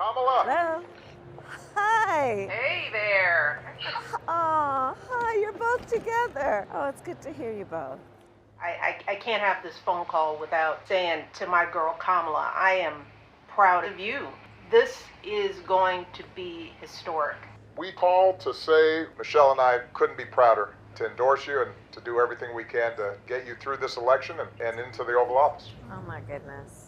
Kamala. Hello? Hi. Hey there. Oh, hi, you're both together. Oh, it's good to hear you both. I can't have this phone call without saying to my girl Kamala, I am proud of you. This is going to be historic. We called to say Michelle and I couldn't be prouder to endorse you and to do everything we can to get you through this election and into the Oval Office. Oh, my goodness.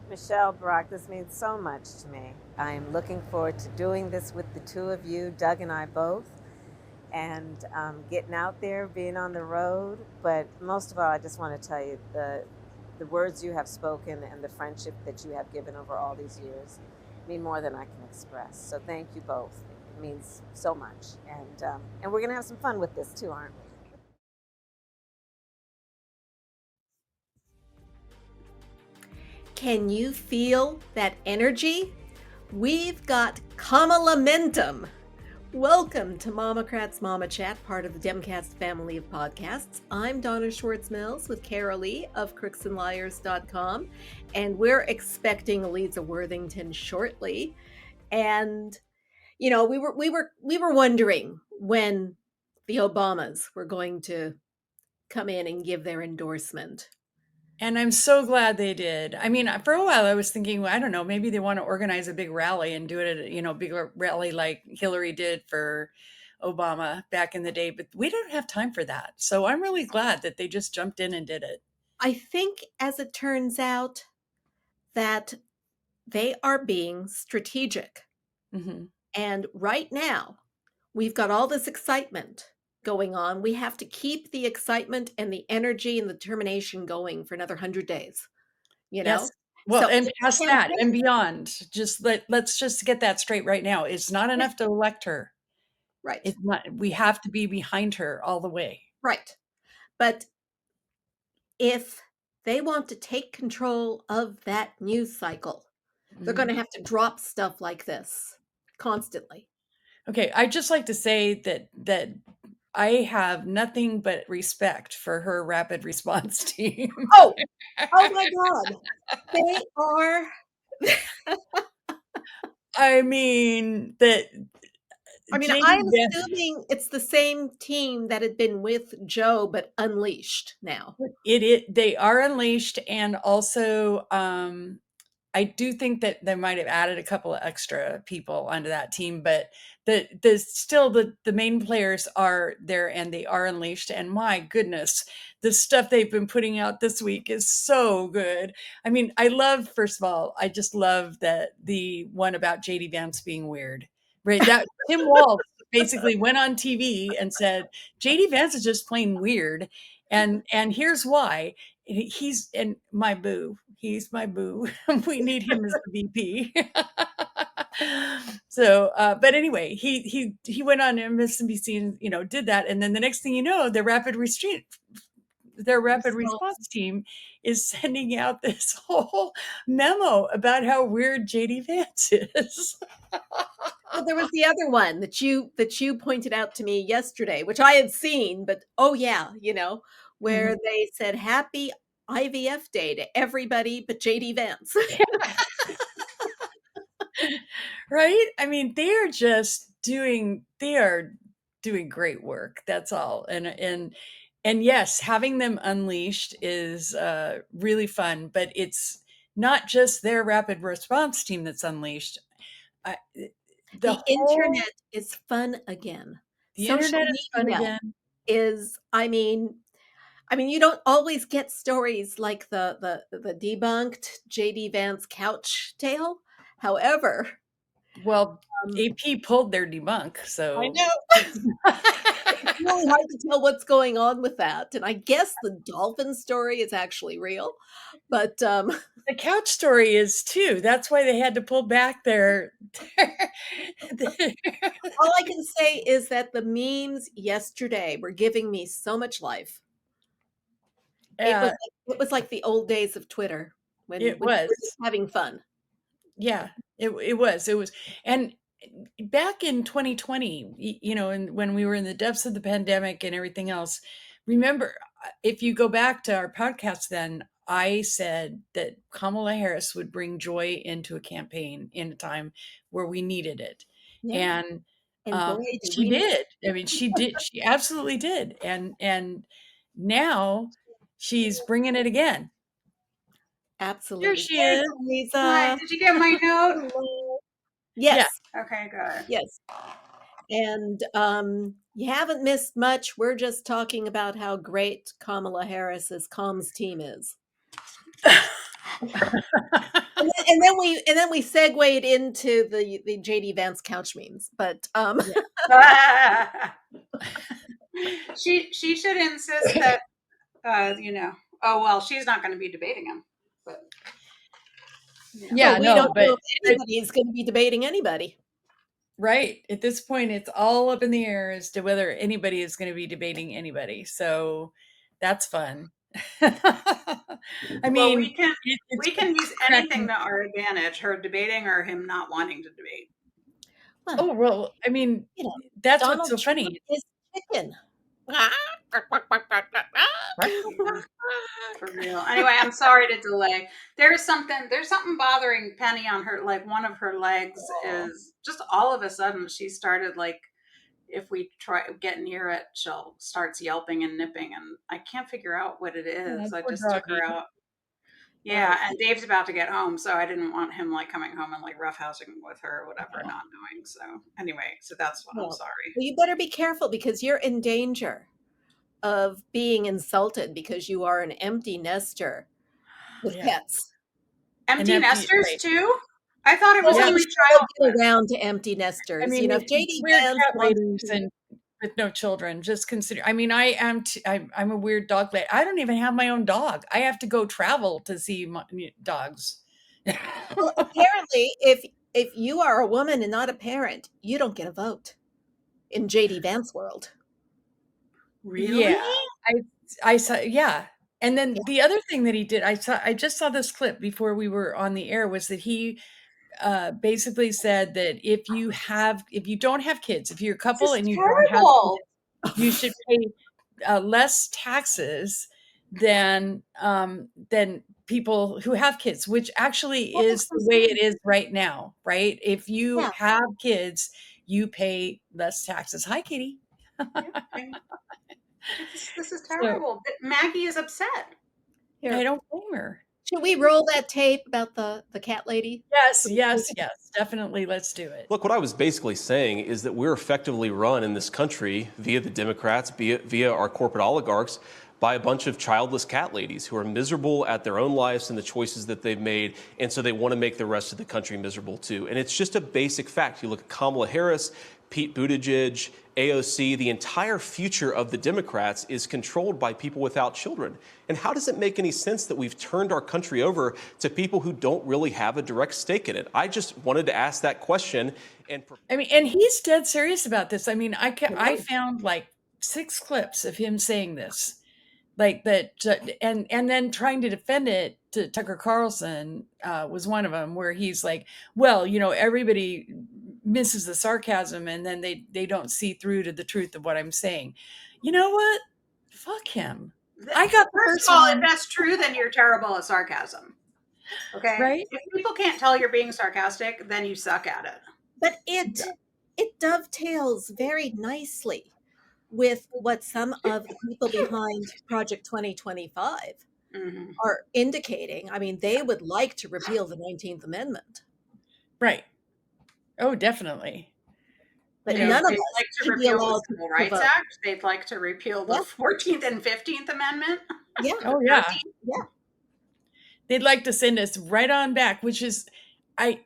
Michelle, Brock, this means so much to me. I am looking forward to doing this with the two of you, Doug and I both, and getting out there, being on the road. But most of all, I just want to tell you the words you have spoken and the friendship that you have given over all these years mean more than I can express. So thank you both. It means so much. And we're going to have some fun with this too, aren't we? Can you feel that energy? We've got Kamalamentum. Welcome to MOMocrats MOMochat, part of the Demcast family of podcasts. I'm Donna Schwartz-Mills with Carol Lee of crooksandliars.com, and we're expecting Eliza Worthington shortly. And you know, we were wondering when the Obamas were going to come in and give their endorsement. And I'm so glad they did. I mean, for a while I was thinking, well, I don't know, maybe they want to organize a big rally and do it at, big rally like Hillary did for Obama back in the day, but we don't have time for that. So I'm really glad that they just jumped in and did it. I think, as it turns out, that they are being strategic. Mm-hmm. And right now, we've got all this excitement going on. We have to keep the excitement and the energy and the determination going for another 100 days, you know? Yes. Well, So and past that and beyond, just let's just get that straight right now. It's not enough to elect her. Right. It's not, we have to be behind her all the way. Right. But if they want to take control of that news cycle, they're going to have to drop stuff like this constantly. Okay, I'd just like to say that I have nothing but respect for her rapid response team. Oh my God. They are. I mean, I'm assuming it's the same team that had been with Joe, but unleashed now. They are unleashed, and also I do think that they might have added a couple of extra people onto that team, but the main players are there and they are unleashed. And my goodness, the stuff they've been putting out this week is so good. I mean, first of all, I just love that the one about JD Vance being weird, right? That Tim Walz basically went on TV and said, JD Vance is just plain weird. And here's why. He's my boo. He's my boo. We need him as the VP. So, but anyway, he went on MSNBC and did that, and then the next thing you know, their rapid response team is sending out this whole memo about how weird JD Vance is. Well, there was the other one that you pointed out to me yesterday, which I had seen, but where they said happy IVF day to everybody but JD Vance. Right? I mean, they are doing great work. That's all. And yes, having them unleashed is really fun, but it's not just their rapid response team that's unleashed. The internet is fun again. The internet is fun again. I mean, you don't always get stories like the debunked JD Vance couch tale. However, well, AP pulled their debunk, so I know. It's really hard to tell what's going on with that. And I guess the dolphin story is actually real, but the couch story is too. That's why they had to pull back their all I can say is that the memes yesterday were giving me so much life. It was like the old days of Twitter when we were just having fun. Yeah, it was. And back in 2020, and when we were in the depths of the pandemic and everything else, remember, if you go back to our podcast then, I said that Kamala Harris would bring joy into a campaign in a time where we needed it. Yeah. And boy, did She we need did. I mean, she did. She absolutely did. And now she's bringing it again. There absolutely. she There's is. Hi, Lisa. did you get my note? Hello. Yeah. Yes. Okay, good. Yes. And you haven't missed much. We're just talking about how great Kamala Harris's comms team is. And then we segued into the JD Vance couch memes. But She should insist that oh well, she's not going to be debating him, but Yeah, we no, don't know but if anybody is going to be debating anybody. right at this point, it's all up in the air as to whether anybody is going to be debating anybody. So that's fun. I well, mean, we can use anything cracking. to our advantage, her debating or him not wanting to debate. Oh, well, I mean, You know, that's Donald what's so Trump funny. is chicken. For real. Anyway, I'm sorry to delay. There's something bothering Penny on her, like one of her legs is just all of a sudden she started like, if we try get near it, she'll starts yelping and nipping, and I can't figure out what it is. I Poor just took her doggy. out. Yeah, and Dave's about to get home, so I didn't want him like coming home and like roughhousing with her or whatever, not knowing. So anyway, so that's what I'm sorry. Well, you better be careful because you're in danger of being insulted because you are an empty nester with pets. Empty nesters right. too? I thought it was Well, only we still childhood. get around to empty nesters. I mean, you know, if JD weird Vance cat wants ladies to, and with no children, just consider. I mean, I'm a weird dog lady. I don't even have my own dog. I have to go travel to see my dogs. well, apparently, if you are a woman and not a parent, you don't get a vote in JD Vance world. Really? Yeah, I saw. Yeah, and then the other thing that he did, I just saw this clip before we were on the air, was that he basically said that if you don't have kids, if you're a couple and you don't have kids, you should pay less taxes than people who have kids, which actually is the way it is right now, right? If you have kids, you pay less taxes. Hi, Katie. This is terrible. Maggie is upset. Here, I don't blame her. Should we roll that tape about the cat lady? Yes, definitely. Let's do it. Look, what I was basically saying is that we're effectively run in this country via the Democrats, via our corporate oligarchs, by a bunch of childless cat ladies who are miserable at their own lives and the choices that they've made, and so they want to make the rest of the country miserable too. And it's just a basic fact. You look at Kamala Harris, Pete Buttigieg, AOC, the entire future of the Democrats is controlled by people without children. And how does it make any sense that we've turned our country over to people who don't really have a direct stake in it? I just wanted to ask that question. And he's dead serious about this. I mean, I found like 6 clips of him saying this, like that, and then trying to defend it to Tucker Carlson was one of them, where he's like, well, everybody misses the sarcasm and then they don't see through to the truth of what I'm saying. You know what? Fuck him. I got the first of all, if that's true, then you're terrible at sarcasm. Okay. Right? If people can't tell you're being sarcastic, then you suck at it. But it dovetails very nicely with what some of the people behind Project 2025 are indicating. I mean, they would like to repeal the 19th Amendment. Right. Oh, definitely. But none of us like to repeal the Civil Rights Act. They'd like to repeal the 14th and 15th Amendment. Yeah. Oh, yeah. Yeah. They'd like to send us right on back, which is a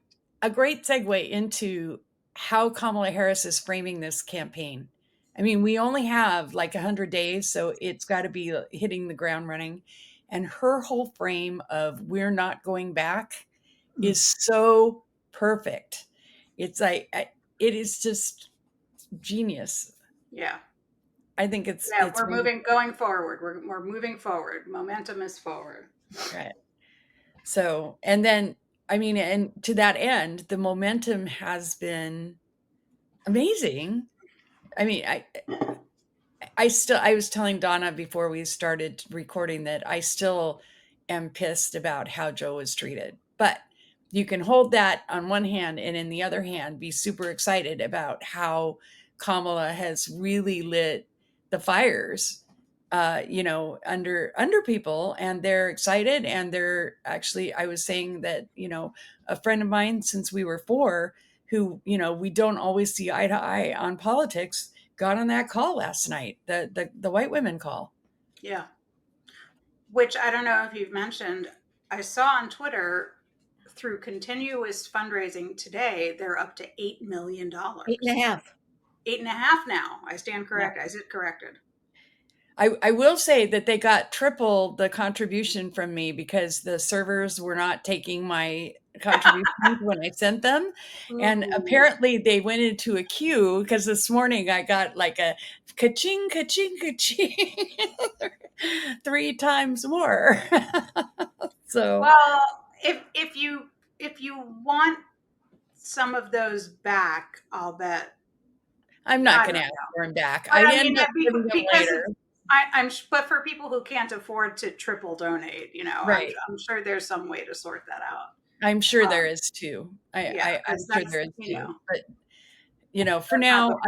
great segue into how Kamala Harris is framing this campaign. I mean, we only have like 100 days, so it's got to be hitting the ground running. And her whole frame of "we're not going back" is so perfect. It's like, it is just genius. Yeah. I think it's we're going forward. We're moving forward. Momentum is forward. Right. So, and then, I mean, and to that end, the momentum has been amazing. I mean, I was telling Donna before we started recording that I still am pissed about how Joe was treated. But you can hold that on one hand, and in the other hand, be super excited about how Kamala has really lit the fires, under people, and they're excited. And they're actually, I was saying that, a friend of mine since we were 4, who, we don't always see eye to eye on politics, got on that call last night, the white women call. Yeah. Which I don't know if you've mentioned, I saw on Twitter, through continuous fundraising today, they're up to $8 million. 8.5. 8.5 now. I stand corrected. Yeah. I sit corrected. I will say that they got triple the contribution from me because the servers were not taking my contributions when I sent them. And apparently they went into a queue, because this morning I got like a ka-ching, ka-ching, ka-ching 3 times more. So, well, if you want some of those back, I'll bet. I'm not going to ask for them back. I mean, because but for people who can't afford to triple donate, right. I'm sure there's some way to sort that out. I'm sure there is too. I'm sure there is too. But for now,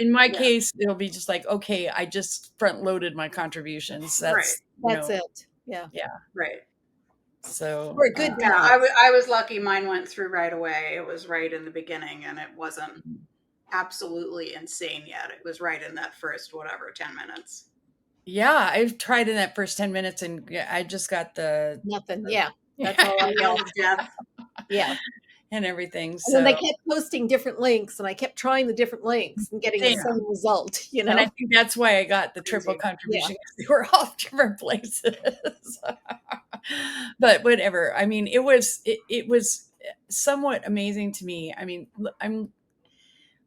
in my case, it'll be just like, okay, I just front loaded my contributions. That's it. Yeah. Right. So we're good. I was lucky. Mine went through right away. It was right in the beginning, and it wasn't absolutely insane yet. It was right in that first 10 minutes. Yeah, I've tried in that first 10 minutes, and I just got nothing. Yeah, that's all I got. Yeah, and everything. So. And then they kept posting different links, and I kept trying the different links and getting the same result. And I think that's why I got the triple contribution, because they were all different places. But whatever. I mean, it was somewhat amazing to me. I mean, I'm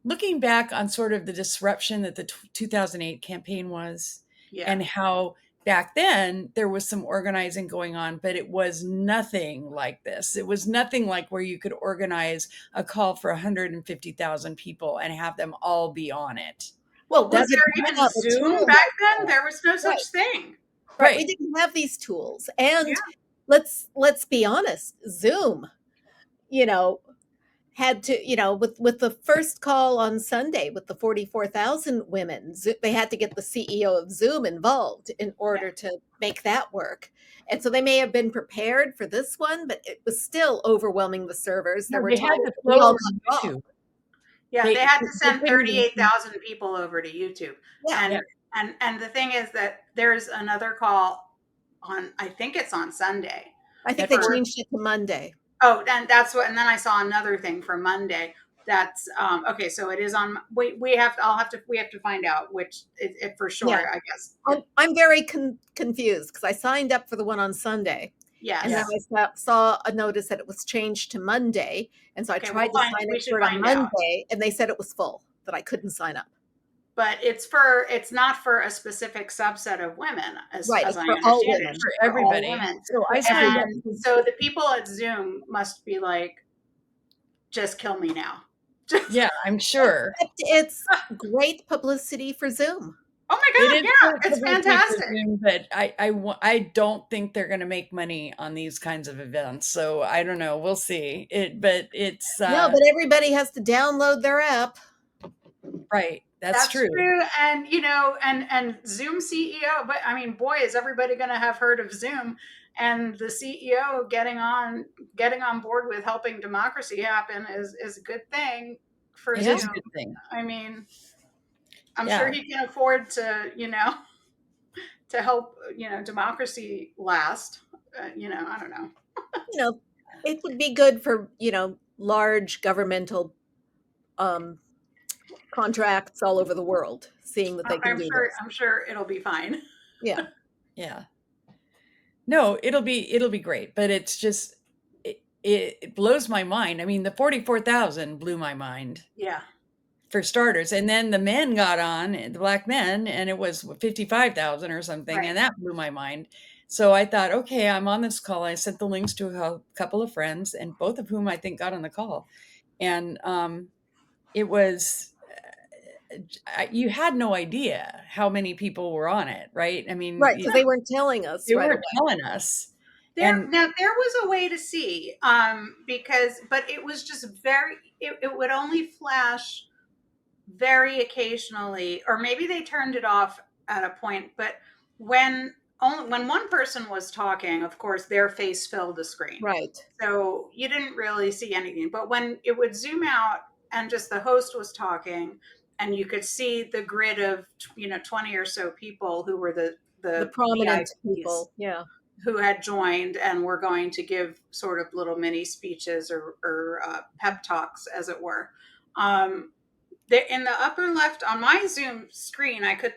looking back on sort of the disruption that the 2008 campaign was. Yeah. And how back then there was some organizing going on, but it was nothing like this. It was nothing like where you could organize a call for 150,000 people and have them all be on it. Well, was there even Zoom back then? There was no such thing. Right. We didn't have these tools. And let's be honest, Zoom, had to, with the first call on Sunday with the 44,000 women, they had to get the CEO of Zoom involved in order to make that work. And so they may have been prepared for this one, but it was still overwhelming the servers. There were times we all got YouTube. Yeah, they had to send 38,000 people over to YouTube. Yeah. And the thing is that there's another call on, I think it's on Sunday. I think they changed it to Monday. Oh, and that's what. And then I saw another thing for Monday. That's okay. So it is on. We have to find out which it for sure. Yeah. I guess I'm very confused because I signed up for the one on Sunday. Yeah, and then I saw a notice that it was changed to Monday, and so I tried to sign up for it on Monday, and they said it was full, that I couldn't sign up. But it's not for a specific subset of women, as I understand it. For everybody. All women. So the people at Zoom must be like, just kill me now. Yeah, I'm sure. It's great publicity for Zoom. Oh my God, yeah, it's fantastic. Zoom, but I don't think they're going to make money on these kinds of events. So I don't know. We'll see. But it's... no, but everybody has to download their app. Right. That's true. And, and Zoom CEO, but I mean, boy, is everybody going to have heard of Zoom, and the CEO getting on board with helping democracy happen is a good thing for Zoom. It is a good thing. I mean, I'm sure he can afford to, to help, democracy last. I don't know. It would be good for, large governmental contracts all over the world, seeing that they can do this. I'm sure it'll be fine. Yeah. Yeah. No, it'll be great, but it's just, it blows my mind. I mean, the 44,000 blew my mind. Yeah. For starters. And then the men got on, the black men, and it was 55,000 or something. Right. And that blew my mind. So I thought, okay, I'm on this call. I sent the links to a couple of friends, and both of whom I think got on the call. And it was, you had no idea how many people were on it, right? I mean, right, because they weren't telling us. They weren't telling us. There was a way to see, but it was just it would only flash very occasionally, or maybe they turned it off at a point. But when one person was talking, of course, their face filled the screen. Right. So you didn't really see anything. But when it would zoom out and just the host was talking, and you could see the grid of 20 or so people who were the prominent VIPs people, yeah, who had joined and were going to give sort of little mini speeches or pep talks, as it were. In the upper left on my Zoom screen, I could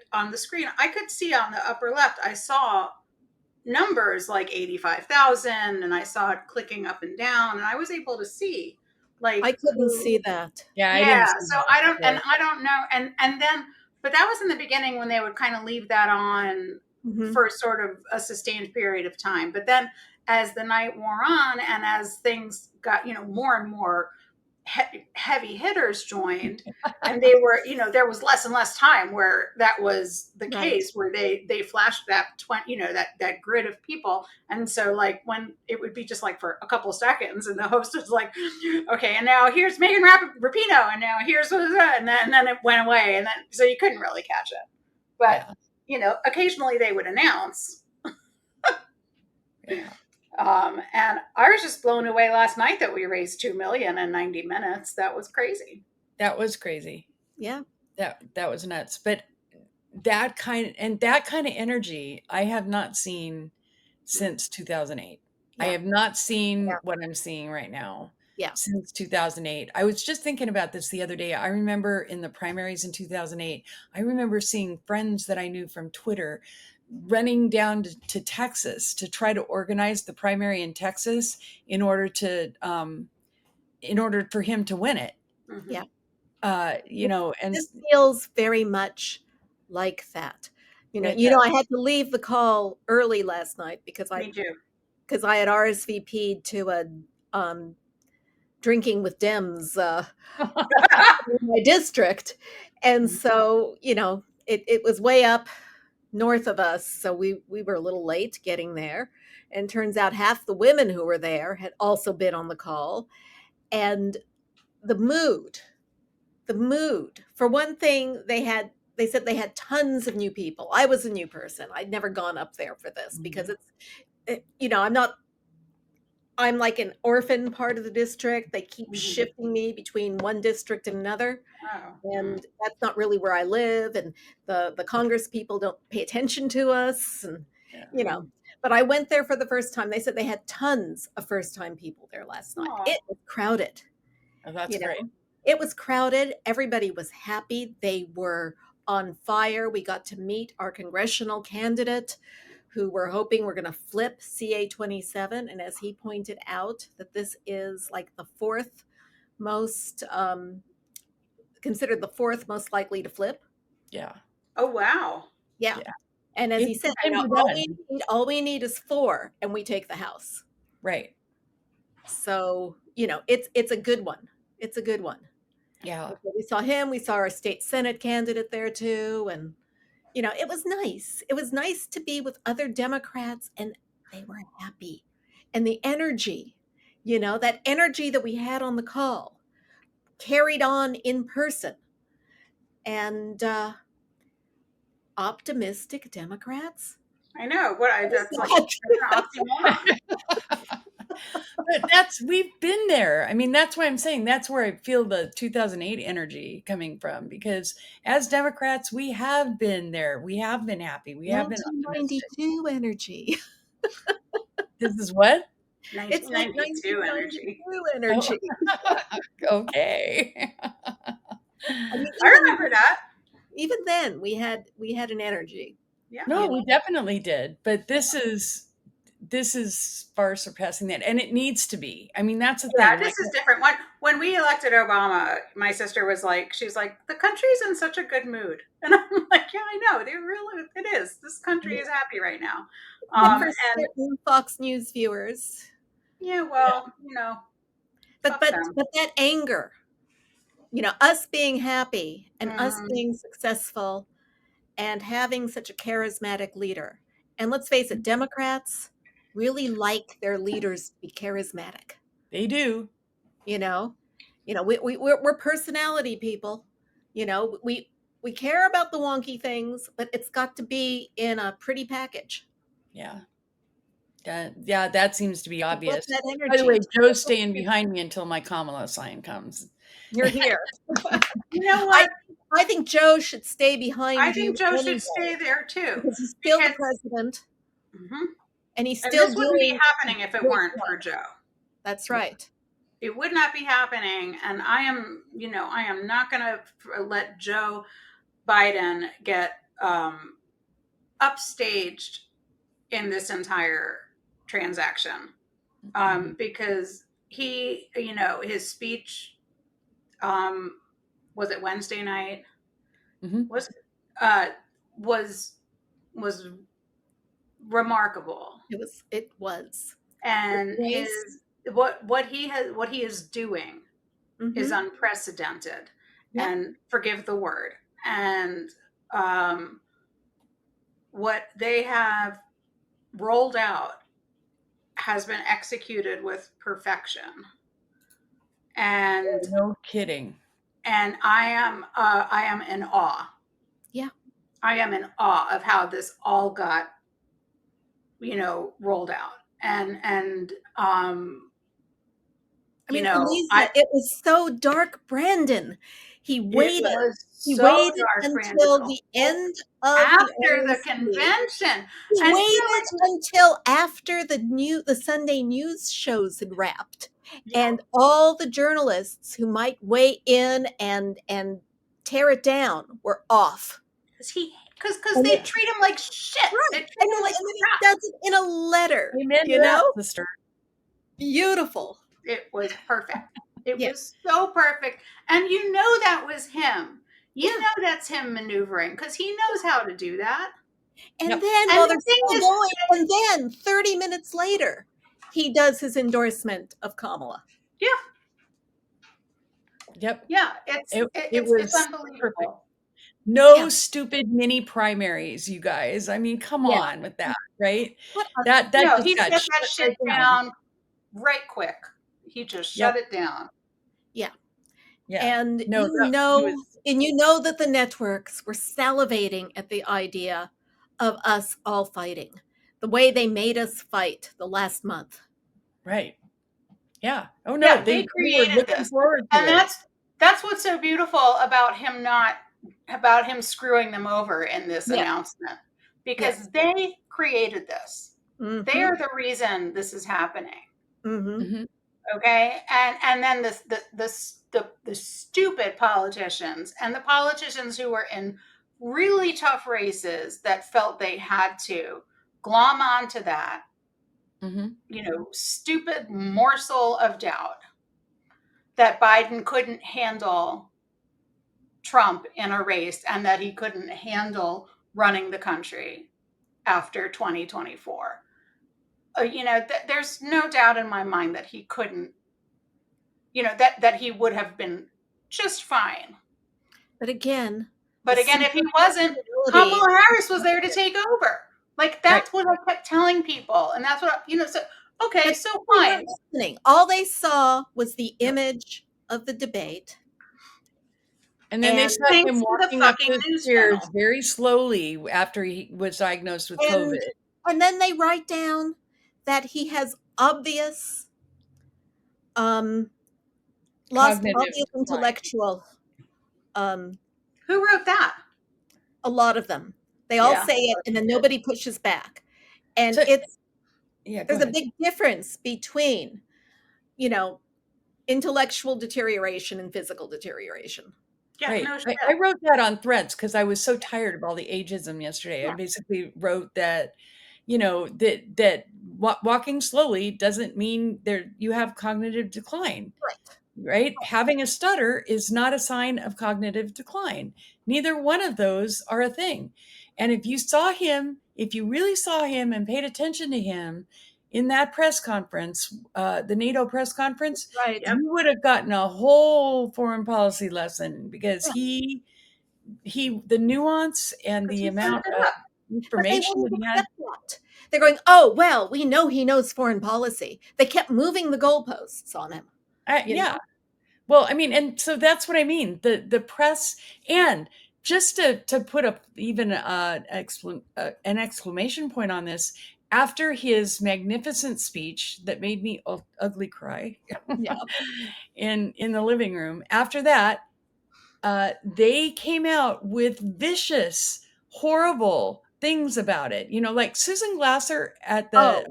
see on the upper left, I saw numbers like 85,000, and I saw it clicking up and down, and I was able to see, like, I couldn't see that. Yeah, I yeah. didn't see So that. I don't know, and then, but that was in the beginning when they would kind of leave that on for sort of a sustained period of time. But then, as the night wore on, and as things got more and more heavy hitters joined, and they were, there was less and less time where that was the case, where they flashed that 20, that grid of people. And so, like, when it would be just like for a couple of seconds, and the host was like, okay, and now here's Megan Rapinoe, and now here's and then it went away, and then so you couldn't really catch it. But occasionally they would announce. Yeah. And I was just blown away last night that we raised $2 million in 90 minutes. That was crazy. That was crazy. Yeah. That was nuts. But that kind of energy I have not seen since 2008. Yeah. I have not seen what I'm seeing right now. Yeah. Since 2008. I was just thinking about this the other day. I remember in the primaries in 2008, I remember seeing friends that I knew from Twitter running down to Texas to try to organize the primary in Texas in order for him to win it. Mm-hmm. Yeah. And this feels very much like that. I had to leave the call early last night because I had RSVP'd to a drinking with Dems in my district, and so it was way up north of us, so we were a little late getting there, and turns out half the women who were there had also been on the call. And the mood, for one thing, they said they had tons of new people. I was a new person. I'd never gone up there for this because I'm like an orphan part of the district. They keep shifting me between one district and another. And that's not really where I live. And the Congress people don't pay attention to us. And, but I went there for the first time. They said they had tons of first-time people there last night. It was crowded. Oh, that's great. It was crowded. Everybody was happy. They were on fire. We got to meet our congressional candidate, who we're hoping we're going to flip CA27. And as he pointed out, that this is like the fourth most, considered the fourth most likely to flip. Yeah. Oh, wow. Yeah. And as he said, all we need is 4, and we take the House. Right. So, it's a good one. It's a good one. Yeah. So we saw him. We saw our state Senate candidate there too. And it was nice. It was nice to be with other Democrats, and they were happy. And the energy, that energy that we had on the call carried on in person. And optimistic Democrats. I know. That's like an oxymoron. But we've been there. I mean, that's why I'm saying that's where I feel the 2008 energy coming from, because as Democrats, we have been there. We have been happy. We have been optimistic. 1992 energy. This is what? 1992 energy. Oh. Okay. I remember that. Even then, we had an energy. Yeah. No, we definitely did. But this is far surpassing that, and it needs to be. I mean, that's the thing. Yeah, this is different. When we elected Obama, my sister was like, the country's in such a good mood, and I'm like, yeah, I know. It is. This country is happy right now. And Fox News viewers. Yeah, well, but that anger, us being happy and us being successful and having such a charismatic leader. And let's face it, Democrats, really like their leaders to be charismatic. They do. We're personality people. We care about the wonky things, but it's got to be in a pretty package. Yeah. That seems to be obvious. That energy. By the way, Joe's staying behind me until my Kamala sign comes. You're here. You know what? I think Joe should stay behind you. I think Joe anyway, should stay there too. because he's still the president, and he's And still this wouldn't be doing. happening if it weren't for Joe. That's right. It would not be happening, and I am not going to let Joe Biden get upstaged in this entire transaction, because he, his speech, was it Wednesday night? Was remarkable. It was, and his what he is doing is unprecedented, and forgive the word. And what they have rolled out has been executed with perfection. And no kidding. And I am in awe. Yeah. I am in awe of how this all got, rolled out. And Lisa, it was so dark, Brandon. He waited. He waited until the end of after the convention. He waited until after the Sunday news shows had wrapped, and all the journalists who might weigh in and tear it down were off. Because they treat him like shit. Right. They treat him like he does it in a letter. Amen, sister. Beautiful. It was perfect. It was so perfect. And that was him. That's him maneuvering, because he knows how to do that. And then while they're still going, and then 30 minutes later, he does his endorsement of Kamala. Yeah. Yep. Yeah. It's unbelievable. Perfect. No stupid mini primaries, you guys. I mean, come on with that, right? He shut that shit down right quick. He just shut it down. Yeah. Yeah. And you know that the networks were salivating at the idea of us all fighting, the way they made us fight the last month. Right. Yeah. Oh no, they created this. And that's what's so beautiful about him screwing them over in this announcement, because they created this. They are the reason this is happening. Okay. And then the stupid politicians, and the politicians who were in really tough races that felt they had to glom onto that, stupid morsel of doubt that Biden couldn't handle Trump in a race, and that he couldn't handle running the country after 2024. There's no doubt in my mind that he couldn't, that he would have been just fine. But again, if he wasn't, Kamala Harris was there to take over. Like, that's what I kept telling people. And that's what, so fine. All they saw was the image of the debate. And then they saw him walking up the stairs very slowly after he was diagnosed with COVID. And then they write down that he has obvious intellectual. Who wrote that? A lot of them. They all say it, and then nobody pushes back. And there's a big difference between, intellectual deterioration and physical deterioration. Yeah, right. No, I wrote that on Threads because I was so tired of all the ageism yesterday. Yeah. I basically wrote that, that walking slowly doesn't mean you have cognitive decline. Right? Having a stutter is not a sign of cognitive decline. Neither one of those are a thing. And if you really saw him and paid attention to him in that press conference, the NATO press conference, you would have gotten a whole foreign policy lesson, because the nuance and the amount of information that he had. they're going, oh, well, we know he knows foreign policy. They kept moving the goalposts on him. Yeah. Well, I mean, and so that's what I mean. The press, and just to put up even an exclamation point on this, after his magnificent speech that made me ugly cry in the living room, after that, they came out with vicious, horrible things about it. Like Susan Glasser at the,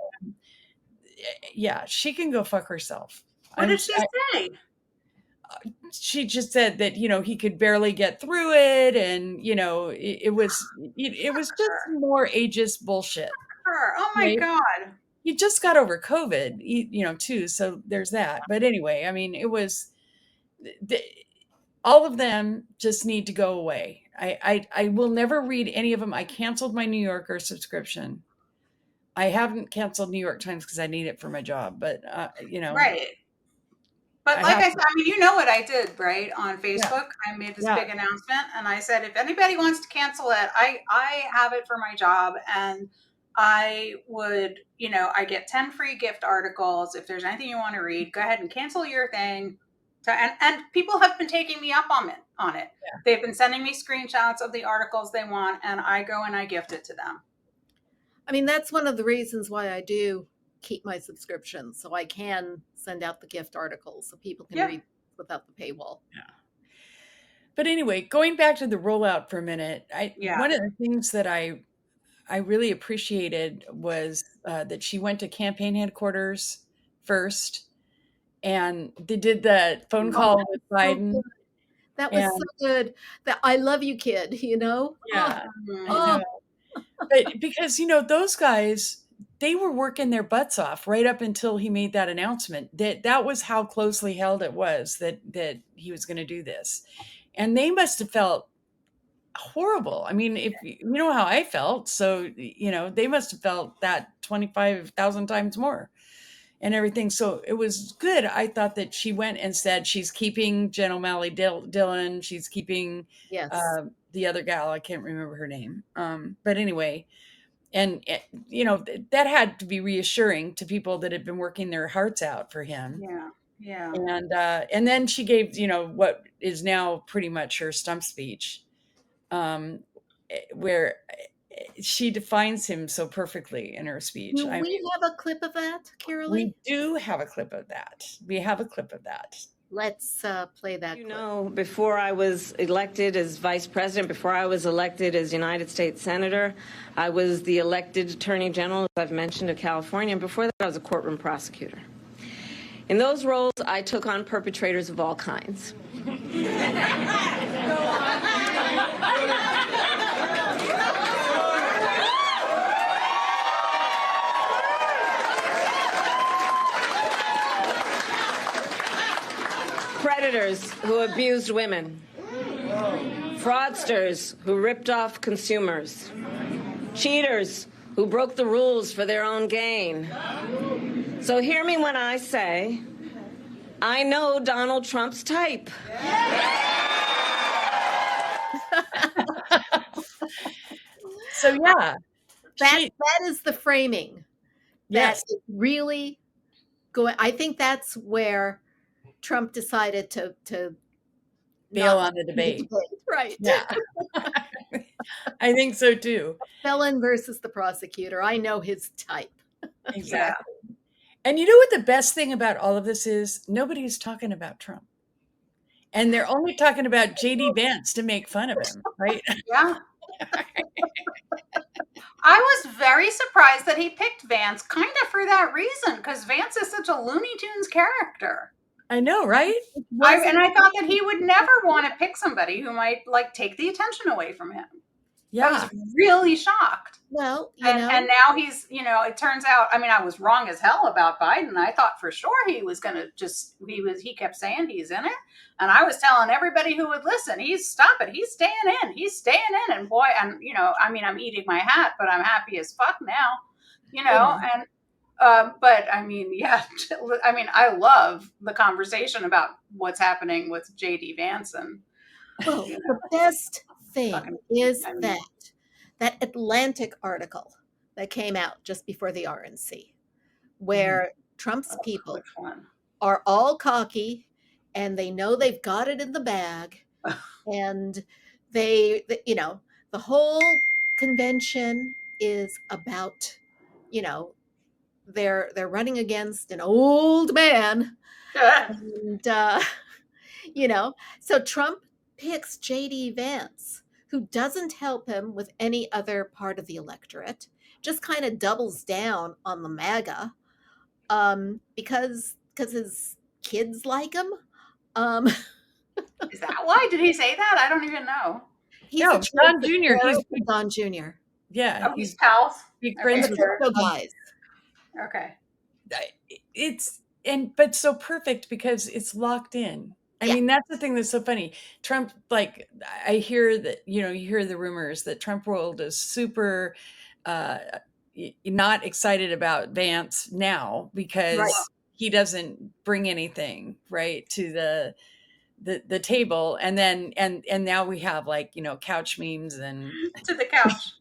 yeah, she can go fuck herself. What did she say? She just said that he could barely get through it, and it was just more ageist bullshit. Oh my right? God. He just got over COVID, too, so there's that. But anyway, I mean, it was all of them just need to go away. I will never read any of them. I canceled my New Yorker subscription. I haven't canceled New York Times because I need it for my job, but right. But like I said, I mean, you know what I did, right? On Facebook, I made this big announcement, and I said, if anybody wants to cancel it, I have it for my job, and I would, I get 10 free gift articles. If there's anything you want to read, go ahead and cancel your thing. And people have been taking me up on it. Yeah. They've been sending me screenshots of the articles they want, and I go and I gift it to them. I mean, that's one of the reasons why I do keep my subscription, so I can send out the gift articles so people can read without the paywall. Yeah. But anyway, going back to the rollout for a minute, one of the things that I really appreciated was that she went to campaign headquarters first, and they did the phone call with Biden. So that was so good. That I love you, kid. Yeah, I know. But because those guys, they were working their butts off right up until he made that announcement. That was how closely held it was that he was going to do this, and they must have felt horrible. I mean, if you know how I felt, so they must have felt that 25,000 times more, and everything. So it was good. I thought that she went and said she's keeping Jen O'Malley Dillon. She's keeping the other gal. I can't remember her name. But anyway. And, that had to be reassuring to people that had been working their hearts out for him. Yeah. Yeah. And then she gave, what is now pretty much her stump speech, where she defines him so perfectly in her speech. Do we have a clip of that, Carolee? We do have a clip of that. Let's play that. Before I was elected as vice president, before I was elected as United States Senator, I was the elected Attorney General, as I've mentioned, of California. And before that, I was a courtroom prosecutor. In those roles, I took on perpetrators of all kinds. Predators who abused women, fraudsters who ripped off consumers, cheaters who broke the rules for their own gain. So hear me when I say, I know Donald Trump's type. So yeah, that is the framing. Yes, that really going. I think that's where Trump decided to bail on the debate. Right. Yeah. I think so too. Felon versus the prosecutor. I know his type. Exactly. Yeah. And you know what the best thing about all of this is? Nobody's talking about Trump. And they're only talking about J.D. Vance to make fun of him, right? Yeah. I was very surprised that he picked Vance kind of for that reason, because Vance is such a Looney Tunes character. I know, right? I thought that he would never want to pick somebody who might take the attention away from him. Yeah. I was really shocked. Well, and now he's, it turns out, I was wrong as hell about Biden. I thought for sure he was going to he kept saying he's in it. And I was telling everybody who would listen, stop it. He's staying in. He's staying in. And boy, and, I'm eating my hat, but I'm happy as fuck now, and, but I love the conversation about what's happening with J.D. Vance. And the best thing is that Atlantic article that came out just before the RNC, where Trump's people Which one? are all cocky and they know they've got it in the bag, and the whole convention is about, they're running against an old man, and so Trump picks JD Vance, who doesn't help him with any other part of the electorate, just kind of doubles down on the MAGA, because his kids like him. um Is that why? Did he say that? I don't even know. he's No, a Don Jr. He's big, Don Jr. yeah, Oh, he's he's pals. big Okay, friends The with sure. crypto guys. Okay. it's but so perfect because it's locked in. I Yeah. mean, that's the thing that's so funny. Trump, like, I hear that, you hear the rumors that Trump world is super not excited about Vance now because Right. he doesn't bring anything right to the table, and then and now we have, like, couch memes and To the couch.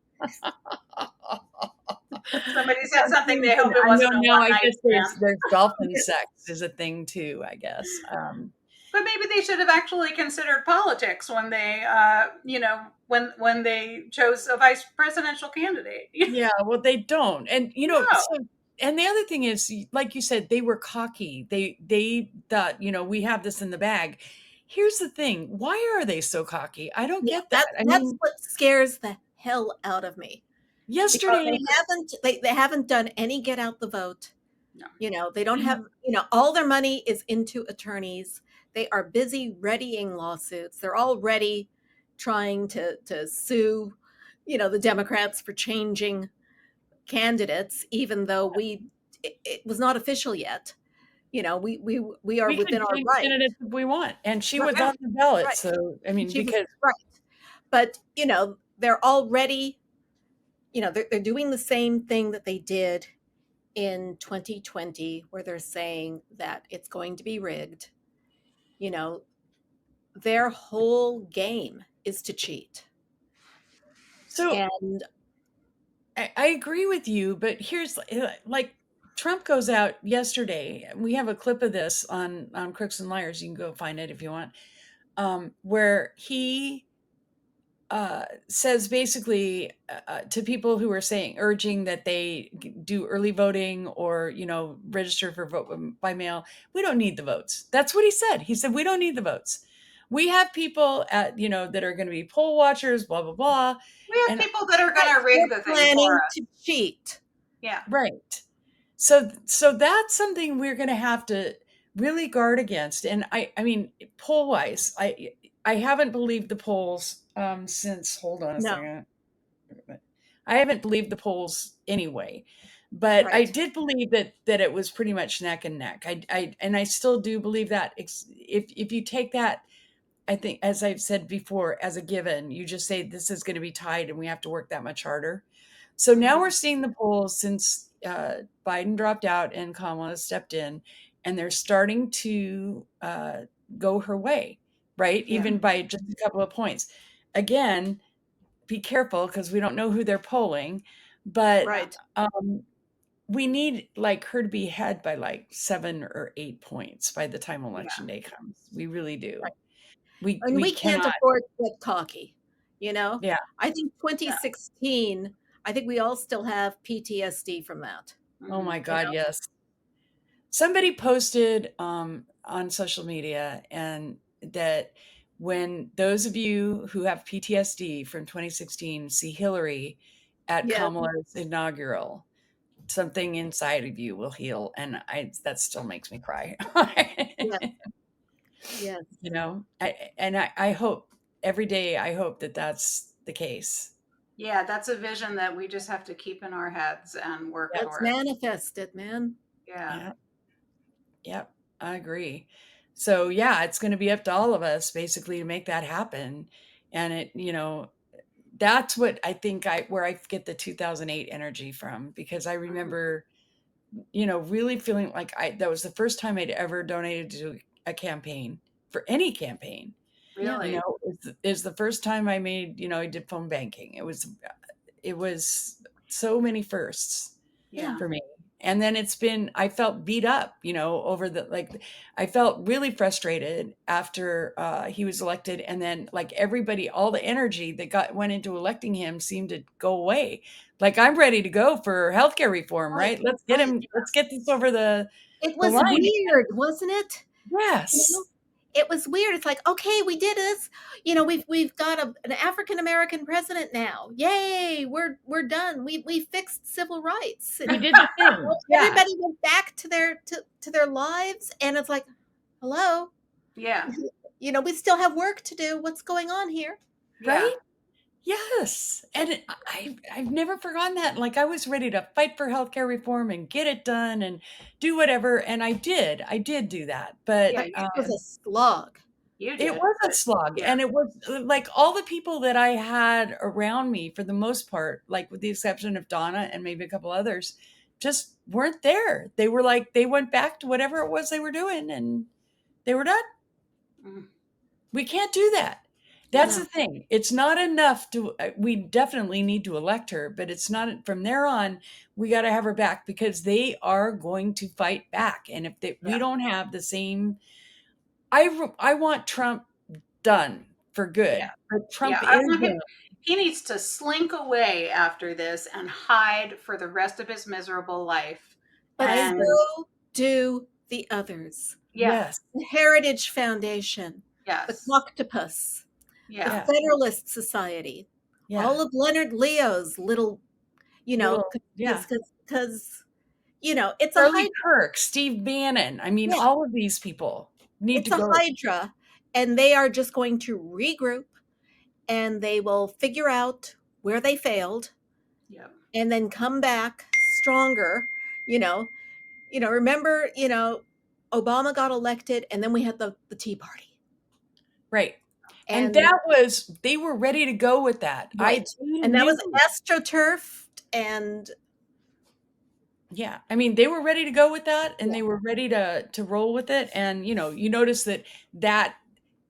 Somebody said couch something. memes, They hope and it I know wasn't a now, one I night guess stand. there's dolphin sex is a thing too, I guess. But maybe they should have actually considered politics when they, when they chose a vice presidential candidate. Yeah, well, they don't, and No. and the other thing is, like you said, they were cocky. They thought, we have this in the bag. Here's the thing: why are they so cocky? I don't Yeah, get that. I that's mean, what scares the hell out of me, because yesterday, they haven't done any get out the vote. No. They don't have, all their money is into attorneys. They are busy readying lawsuits. They're already trying to sue, the Democrats for changing candidates, even though it was not official yet. We are we could within our change right. candidates if we want, and she was Right. on the ballot. Right. So, I mean, She was because right. But, they're already, they're doing the same thing that they did in 2020, where they're saying that it's going to be rigged. Their whole game is to cheat. so And I agree with you, but here's, like, Trump goes out yesterday. We have a clip of this on Crooks and Liars. You can go find it if you want, where he says basically to people who are urging that they do early voting or register for vote by mail. We don't need the votes. That's what he said. He said we don't need the votes. We have people that are going to be poll watchers. Blah blah blah. We have And people that are going to rig the thing for planning us. to cheat. Yeah. right. So that's something we're going to have to really guard against. And I mean, poll wise, I haven't believed the polls since, hold on a No. second. I haven't believed the polls anyway, but I Right. did believe that it was pretty much neck and neck. I still do believe that. If you take that, I think, as I've said before, as a given, you just say this is going to be tied and we have to work that much harder. So now we're seeing the polls since Biden dropped out and Kamala stepped in, and they're starting to go her way, right? Yeah. Even by just a couple of points. Again, be careful because we don't know who they're polling, but Right. we need, like, her to be ahead by like 7 or 8 points by the time election day comes. We really do. Right. We And we can't cannot. afford to get cocky. Yeah. I think 2016, I think we all still have PTSD from that. Oh my Mhm. God, yes. Somebody posted on social media, and that when those of you who have PTSD from 2016 see Hillary at Yes. Kamala's inaugural, something inside of you will heal, and that still makes me cry. Yes. I hope every day, I hope that that's the case. Yeah, that's a vision that we just have to keep in our heads and work Let's towards. manifest it, man. Yeah. Yep, I agree. So yeah, it's going to be up to all of us basically to make that happen. And that's what I think where I get the 2008 energy from, because I remember, really feeling like that was the first time I'd ever donated to a campaign, for any campaign. Really? It was the first time I made, I did phone banking. It was so many firsts Yeah. for me. And then I felt beat up, over I felt really frustrated after he was elected. And then everybody, all the energy that went into electing him seemed to go away. Like, I'm ready to go for healthcare reform, right? Let's get right. let's get this over the It was line. weird, wasn't it? Yes. It was weird. It's like, okay, we did this. We've got an African American president now. Yay, we're done. We fixed civil rights. We did the thing. Yeah. Everybody went back to their lives, and it's like, hello. Yeah. We still have work to do. What's going on here? Right? Yes. And I've never forgotten that. Like, I was ready to fight for healthcare reform and get it done and do whatever. And I did do that. But Yeah, it was a slog. You did. it was a slog. Yeah. And it was like all the people that I had around me, for the most part, like with the exception of Donna and maybe a couple others, just weren't there. They were like, they went back to whatever it was they were doing and they were done. Mm. We can't do that. That's the thing. It's not enough we definitely need to elect her, but it's not, from there on, we got to have her back, because they are going to fight back. And if we don't have the same, I want Trump done for good. Yeah. But Trump I is want him, done. he needs to slink away after this and hide for the rest of his miserable life. But And so do the others. Yes. The Heritage Foundation, the yes. Octopus, Yeah. the Federalist Society, Yeah. all of Leonard Leo's little, yeah. because it's Charlie Kirk, Steve Bannon. I mean, all of these people need to go. It's a hydra, and they are just going to regroup, and they will figure out where they failed, and then come back stronger. Remember, Obama got elected, and then we had the Tea Party. Right. And that was, they were ready to go with that. Right. And that was astroturfed, and yeah, I mean, they were ready to go with that, and they were ready to roll with it. And, you notice that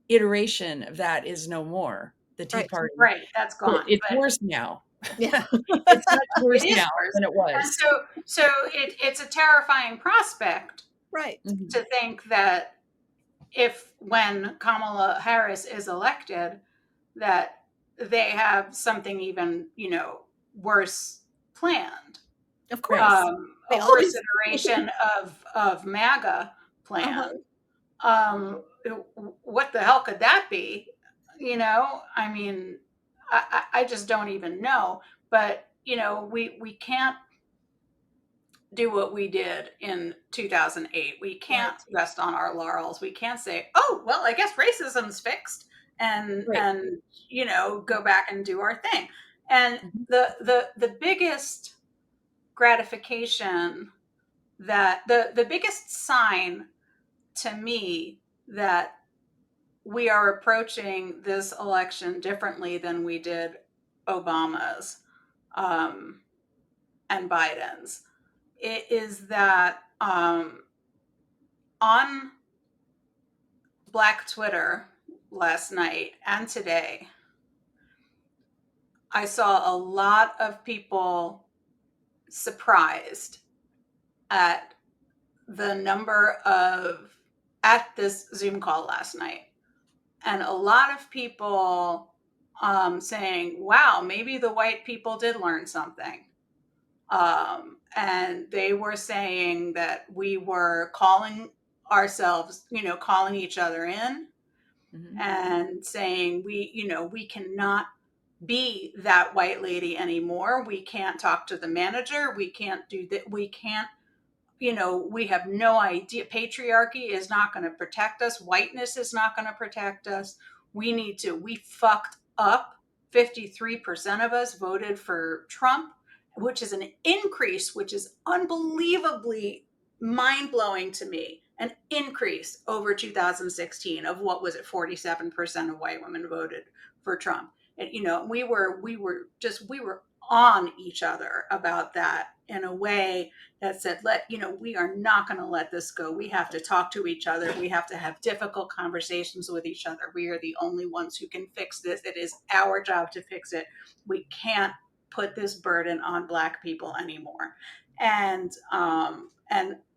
iteration of that is no more. The Tea Party. Right. That's gone. It's worse now. Yeah. It's much worse now than it was. And so it's a terrifying prospect. Right. To think that when Kamala Harris is elected, that they have something even, worse planned. Of course. A worse iteration of MAGA planned. What the hell could that be? I mean, I just don't even know. But, we can't do what we did in 2008. We can't rest on our laurels. We can't say, oh, well, I guess racism's fixed and go back and do our thing. And the biggest gratification that the biggest sign to me that we are approaching this election differently than we did Obama's and Biden's, it is that on Black Twitter last night and today, I saw a lot of people surprised at the number at this Zoom call last night. And a lot of people saying, wow, maybe the white people did learn something. And they were saying that we were calling ourselves, calling each other in and saying we cannot be that white lady anymore. We can't talk to the manager. We can't do that. We can't, we have no idea. Patriarchy is not going to protect us. Whiteness is not going to protect us. We fucked up. 53% of us voted for Trump, which is an increase, which is unbelievably mind-blowing to me. An increase over 2016 of what was it, 47% of white women voted for Trump. And we were on each other about that in a way that said, we are not going to let this go. We have to talk to each other. We have to have difficult conversations with each other. We are the only ones who can fix this. It is our job to fix it. We can't put this burden on Black people anymore. And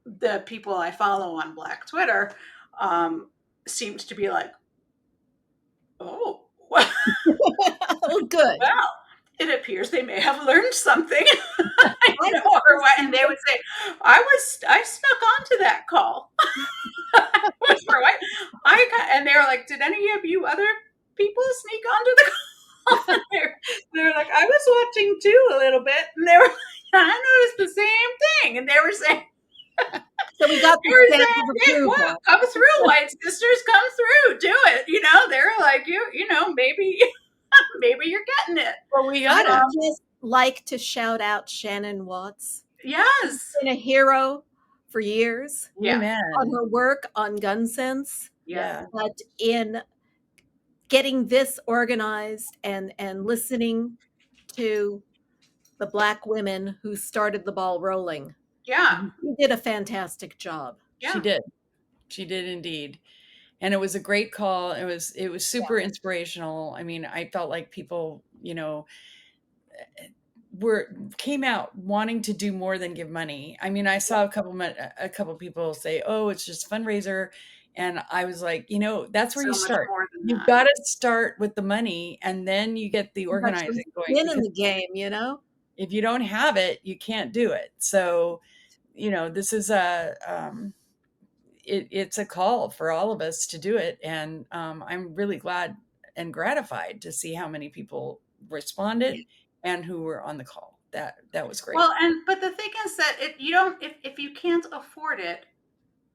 the people I follow on Black Twitter seemed to be like, oh, well, Oh, good. it appears they may have learned something. Or what? And they would say, I snuck onto that call. And they were like, did any of you other people sneak onto the call? They were like, I was watching too a little bit, and they were like, I noticed the same thing, and they were saying, So we got the stamp of approval. Well, come through, white sisters, come through, do it. They're like, maybe you're getting it. Well, we I got it. would just like to shout out Shannon Watts. Yes. Been a hero for years. Yeah. Amen. On her work on gun sense. Yeah. But in getting this organized and listening to the Black women who started the ball rolling. Yeah. She did a fantastic job. Yeah. She did indeed. And it was a great call. It was super inspirational. I mean, I felt like people, came out wanting to do more than give money. I mean, I saw a couple people say, "Oh, it's just a fundraiser," and I was like, that's where So you much start. more than You've that. got to start with the money, and then you get the organizing going. In the game, If you don't have it, you can't do it. So, this is it's a call for all of us to do it, and I'm really glad and gratified to see how many people responded and who were on the call. That was great. Well, but the thing is that if you can't afford it,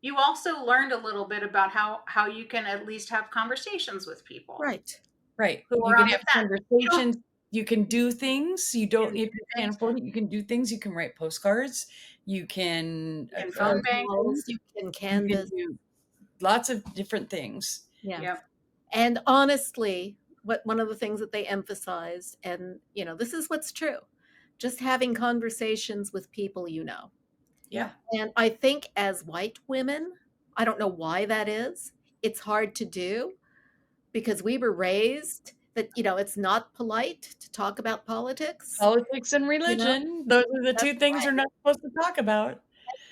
you also learned a little bit about how you can at least have conversations with people. Right. Who You are can on have the fence. conversations. You can do things. You don't, if you can't afford it, you can do things. You can write postcards. You can phone bank. You can canvas. do lots of different things. Yeah. Yep. And honestly, one of the things that they emphasized, and this is what's true, just having conversations with people Yeah. And I think as white women, I don't know why that is. It's hard to do because we were raised that it's not polite to talk about politics. Politics and religion. Those are the two things we're not supposed to talk about.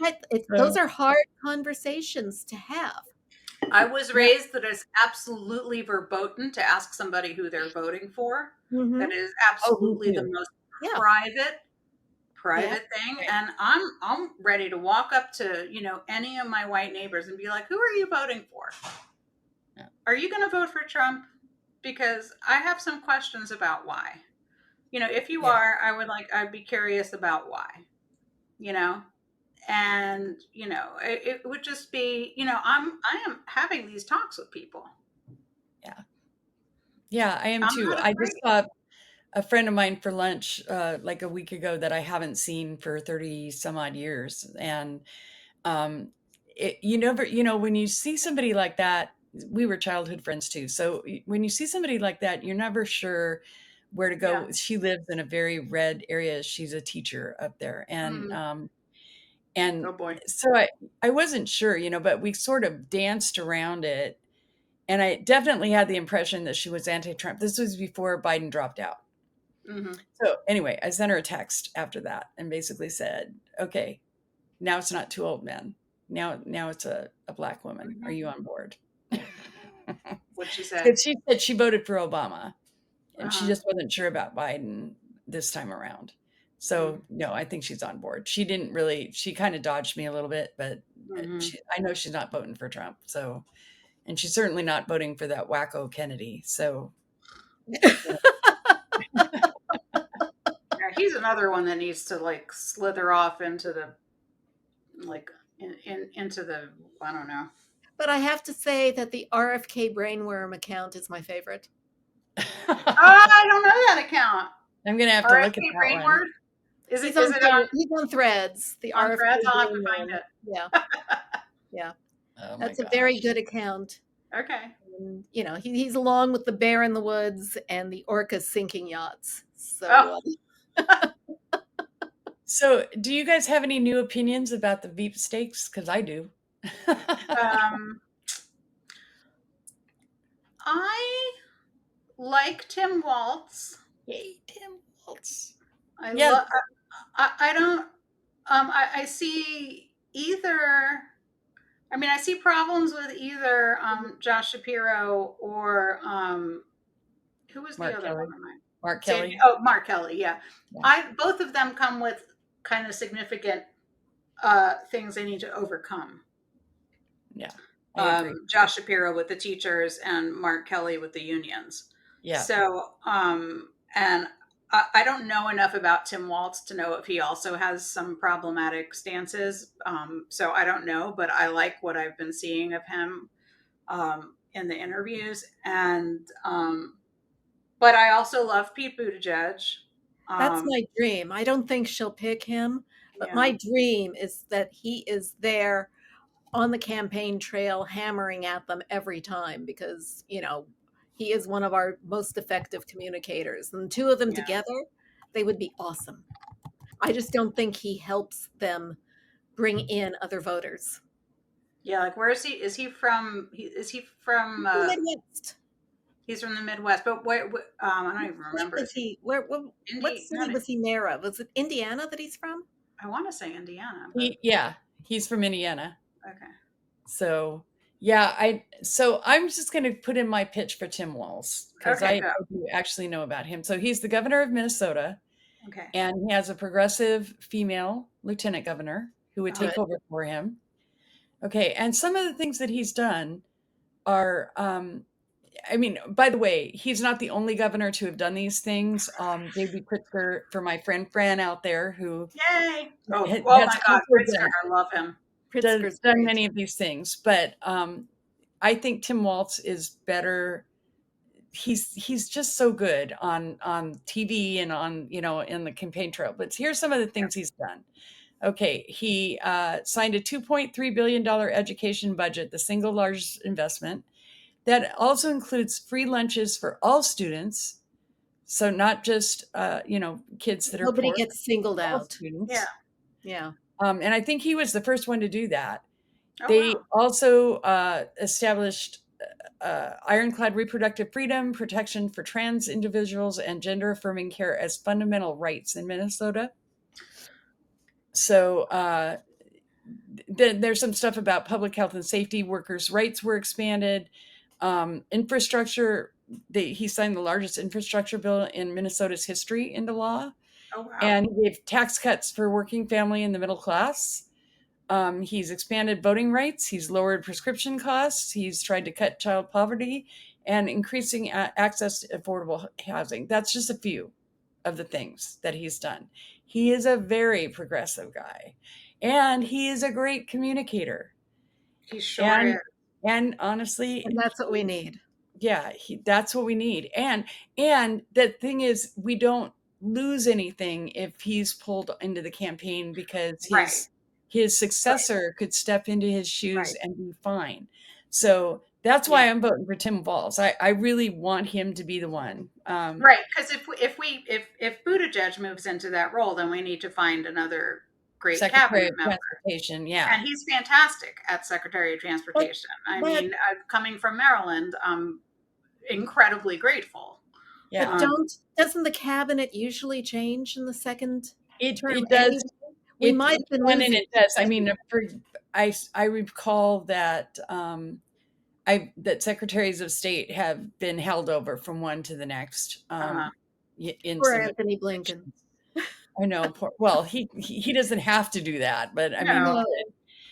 Right. Those are hard conversations to have. I was raised that it's absolutely verboten to ask somebody who they're voting for. Mm-hmm. That is absolutely the most private thing. And I'm ready to walk up to, any of my white neighbors and be like, who are you voting for? Yeah. Are you going to vote for Trump? Because I have some questions about why. If you are, I'd be curious about why, and it would just be, I am having these talks with people. Yeah, I am too. I just saw a friend of mine for lunch like a week ago that I haven't seen for 30 some odd years. And you never, when you see somebody like that, we were childhood friends too. So when you see somebody like that, you're never sure where to go. Yeah. She lives in a very red area. She's a teacher up there. And oh boy. So I wasn't sure, but we sort of danced around it. And I definitely had the impression that she was anti-Trump. This was before Biden dropped out. Mm-hmm. So anyway, I sent her a text after that and basically said, okay, now it's not two old men. Now it's a Black woman. Mm-hmm. Are you on board? What'd she say? Because she said she voted for Obama and she just wasn't sure about Biden this time around. So no, I think she's on board. She kind of dodged me a little bit, but I know she's not voting for Trump. So, and she's certainly not voting for that wacko Kennedy. So he's another one that needs to slither off into the into the, I don't know. But I have to say that the RFK Brainworm account is my favorite. I don't know that account. I'm gonna have to look at that Brainword? one. Is it on Threads? The on RFK Threads. I'll have to Brainworm. find it. Yeah, yeah. Oh that's a very good account. Okay. And, he's along with the Bear in the Woods and the Orca sinking yachts. So. So, do you guys have any new opinions about the Veep stakes? Because I do. I like Tim Walz. Yay, Tim Walz. I Yeah. love. I don't. I see either. I mean, I see problems with either Josh Shapiro or who was the Mark other Kelly. one of mine? Mark Kelly. Mark Kelly. Yeah. Yeah. Both of them come with kind of significant things they need to overcome. Yeah. I agree. Josh Shapiro with the teachers and Mark Kelly with the unions. Yeah. So, and I don't know enough about Tim Walz to know if he also has some problematic stances. So I don't know, but I like what I've been seeing of him in the interviews. And, but I also love Pete Buttigieg. That's my dream. I don't think she'll pick him, but Yeah. my dream is that he is there on the campaign trail hammering at them every time because, you know, he is one of our most effective communicators. And the two of them together, they would be awesome. I just don't think he helps them bring in other voters. Yeah, like where is he? Is he from? Is he from The Midwest. He's from the Midwest, but where? I don't even remember. Was he? What city was he mayor of? Was it Indiana that he's from? I want to say Indiana. But... he's from Indiana. Okay. So yeah, I'm just going to put in my pitch for Tim Walz because I do actually know about him. So he's the governor of Minnesota. Okay. And he has a progressive female lieutenant governor who would take over for him. Okay. And some of the things that he's done are, I mean, by the way, he's not the only governor to have done these things. J.B. Pritzker, for my friend Fran out there, who yay! Oh my God, Pritzker, I love him. Pritzker's done many of these things, but I think Tim Walz is better. He's just so good on TV and on, you know, in the campaign trail. But here's some of the things he's done. Okay, he signed a $2.3 billion education budget, the single largest investment. That also includes free lunches for all students. So not just, you know, kids that are Nobody poor, gets singled out. Students. Yeah. Yeah. And I think he was the first one to do that. They also established ironclad reproductive freedom, protection for trans individuals, and gender affirming care as fundamental rights in Minnesota. So then there's some stuff about public health and safety. Workers' rights were expanded. Infrastructure, he signed the largest infrastructure bill in Minnesota's history into law. Oh, wow. And he gave tax cuts for working family and the middle class. He's expanded voting rights. He's lowered prescription costs. He's tried to cut child poverty and increasing access to affordable housing. That's just a few of the things that he's done. He is a very progressive guy, and he is a great communicator. He sure is. And honestly, and that's what we need. Yeah, that's what we need. And the thing is, we don't lose anything if he's pulled into the campaign because his successor could step into his shoes and be fine. So that's why I'm voting for Tim Walz. I really want him to be the one. Right, because if Buttigieg moves into that role, then we need to find another great Secretary cabinet member. Transportation, yeah. And he's fantastic at Secretary of Transportation. I mean, coming from Maryland, I'm incredibly grateful. Yeah. But doesn't the cabinet usually change in the second term? It does. We might have been and it does. I mean, I recall that that secretaries of state have been held over from one to the next. Poor Anthony Blinken. I know. Well, he doesn't have to do that, but I mean,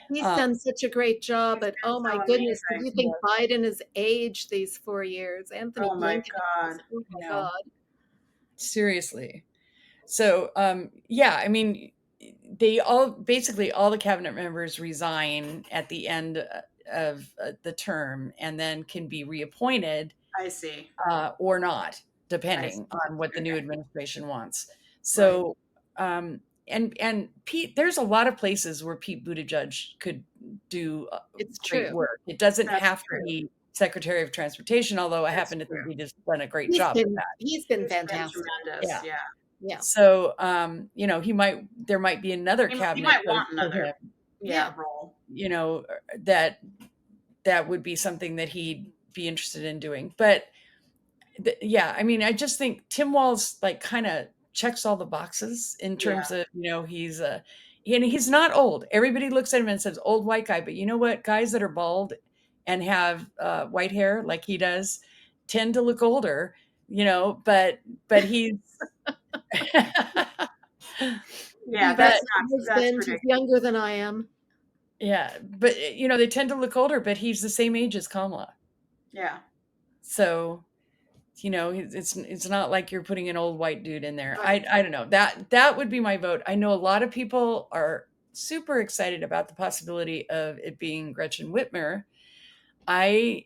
he's done such a great job. But oh my goodness, do you think Biden has aged these 4 years? Anthony Blinken. Oh my God. Seriously. So yeah, I mean, basically all the cabinet members resign at the end of the term and then can be reappointed. I see. Or not, depending on what the new administration wants. So, and Pete, there's a lot of places where Pete Buttigieg could do great work. It doesn't have to be Secretary of Transportation, although I happen to think he just done a great job with that. He's been fantastic. Yeah. So, you know, there might be another cabinet. He might want another role. You know, that would be something that he'd be interested in doing. But yeah, I mean, I just think Tim Walz like kind of checks all the boxes in terms Yeah. of, and he's not old. Everybody looks at him and says, old white guy. But you know what? Guys that are bald and have white hair like he does tend to look older, but he's, Yeah, That's that's husband. He's ridiculous. younger than I am. yeah, but they tend to look older, but he's the same age as Kamala. Yeah. So, it's not like you're putting an old white dude in there. Right. I don't know. That would be my vote. I know a lot of people are super excited about the possibility of it being Gretchen Whitmer. I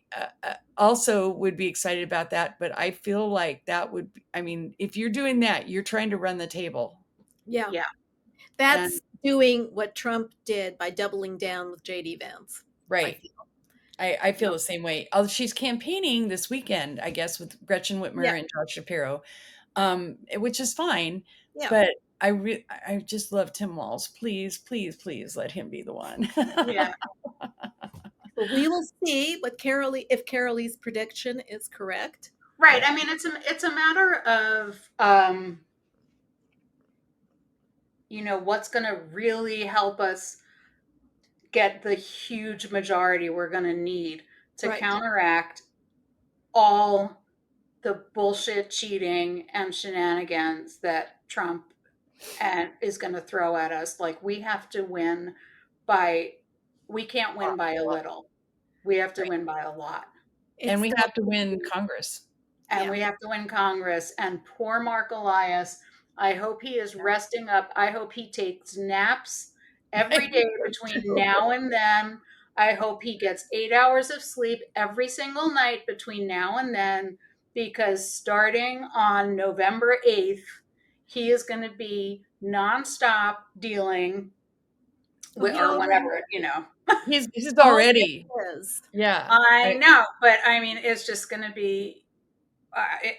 also would be excited about that, but I feel like that would, if you're doing that, you're trying to run the table. Yeah. Yeah. That's doing what Trump did by doubling down with JD Vance. Right. I feel the same way. She's campaigning this weekend, I guess, with Gretchen Whitmer and Josh Shapiro, which is fine. Yeah. But I just love Tim Walz. Please, please, please let him be the one. Yeah. Well, we will see if Carolee's prediction is correct. Right. I mean, it's a matter of what's going to really help us get the huge majority we're going to need to counteract all the bullshit, cheating, and shenanigans that Trump is going to throw at us. Like, we have to win we can't win by a little. We have to win by a lot. And we have to win Congress. And we have to win Congress. And poor Mark Elias, I hope he is resting up. I hope he takes naps every day between now and then. I hope he gets 8 hours of sleep every single night between now and then, because starting on November 8th, he is going to be nonstop dealing with, or whatever, He's already. Yeah. I know, but I mean, it's just going to be,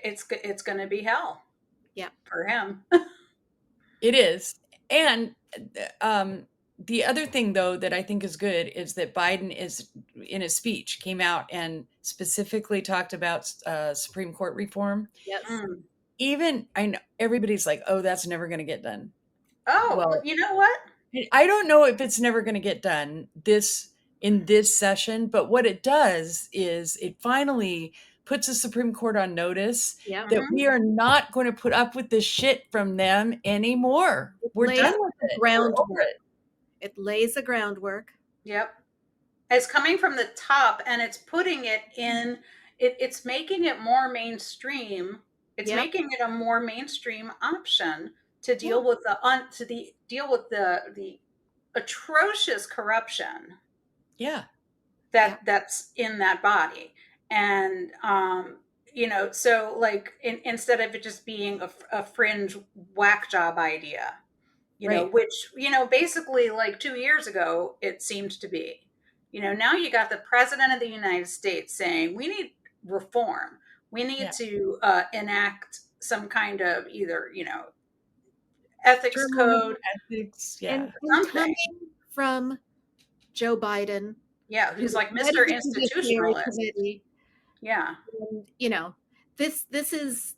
it's going to be hell. Yeah. For him. It is. And the other thing, though, that I think is good is that Biden is, in his speech, came out and specifically talked about Supreme Court reform. Yes. Even, I know everybody's like, oh, that's never going to get done. Oh, well, you know what? I don't know if it's never going to get done in this session, but what it does is it finally puts the Supreme Court on notice that we are not going to put up with this shit from them anymore. We're done with it. Groundwork. It lays the groundwork. Yep. It's coming from the top, and it's putting it in. It's making it more mainstream. It's making it a more mainstream option to deal with the atrocious corruption. Yeah. That's in that body. And, so like instead of it just being a fringe whack job idea, which, basically like 2 years ago, it seemed to be, now you got the president of the United States saying we need reform. We need to enact some kind of either, ethics code. Ethics, and coming from Joe Biden. Yeah, who's like Mr. Institutionalist. Yeah. And, this is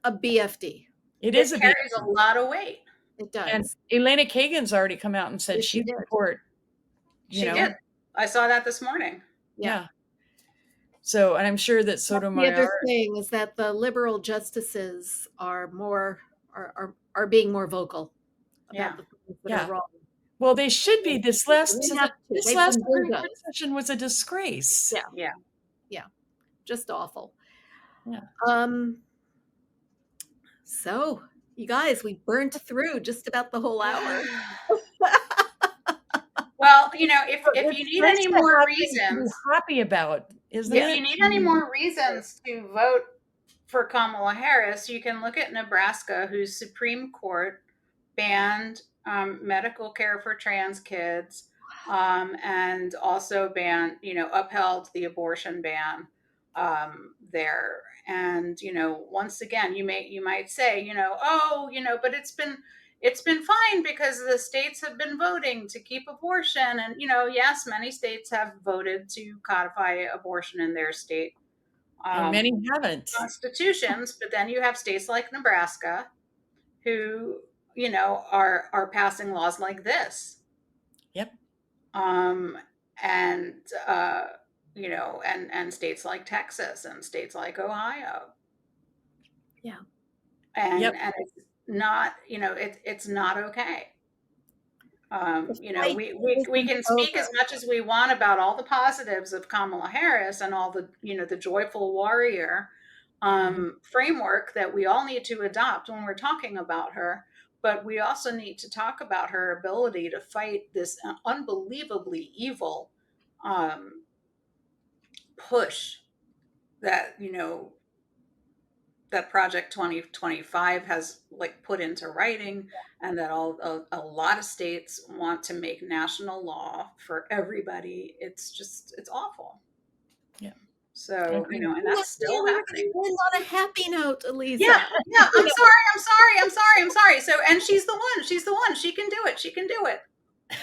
a BFD. It carries a lot of weight. It does. And Elena Kagan's already come out and said she support. She did. I saw that this morning. Yeah. So, and I'm sure that Sotomayor. The other thing is that the liberal justices are being more vocal about the things that are wrong. Well, they should be. This last Supreme Court session was a disgrace. Yeah. Just awful. Yeah. So, you guys, we burnt through just about the whole hour. Well, if you need any more reasons, happy about, isn't it? If you need any more reasons to vote for Kamala Harris, you can look at Nebraska, whose Supreme Court banned medical care for trans kids, and also upheld the abortion ban there. And once again, you might say, but it's been fine because the states have been voting to keep abortion, and yes, many states have voted to codify abortion in their state. And many haven't constitutions, but then you have states like Nebraska who, you know, are passing laws like this. Yep. And you know, and states like Texas and states like Ohio. Yeah. And Yep. and it's not, you know, it's not okay. You know, fight we can speak over. as much as we want about all the positives of Kamala Harris and all the, you know, the joyful warrior framework that we all need to adopt when we're talking about her. But we also need to talk about her ability to fight this unbelievably evil push that, you know, that Project 2025 has like put into writing, and that a lot of states want to make national law for everybody. It's just, it's awful. Yeah. So, you know, and that's still happening. End on a happy note, Elisa. Yeah, I'm sorry. So, and she's the one, she can do it.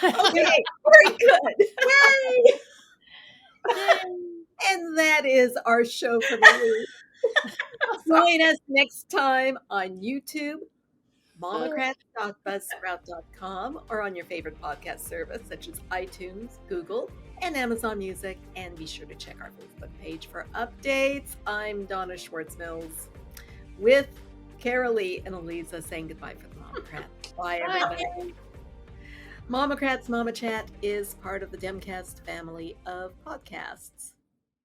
Okay, very good. Yay! And that is our show for the week. Join us next time on YouTube, momocrats.buzzsprout.com, or on your favorite podcast service such as iTunes, Google, and Amazon Music. And be sure to check our Facebook page for updates. I'm Donna Schwartz-Mills with Carolee and Elisa saying goodbye for the Momocrats. Bye, everybody. MOMocrats MOMochat is part of the Demcast family of podcasts.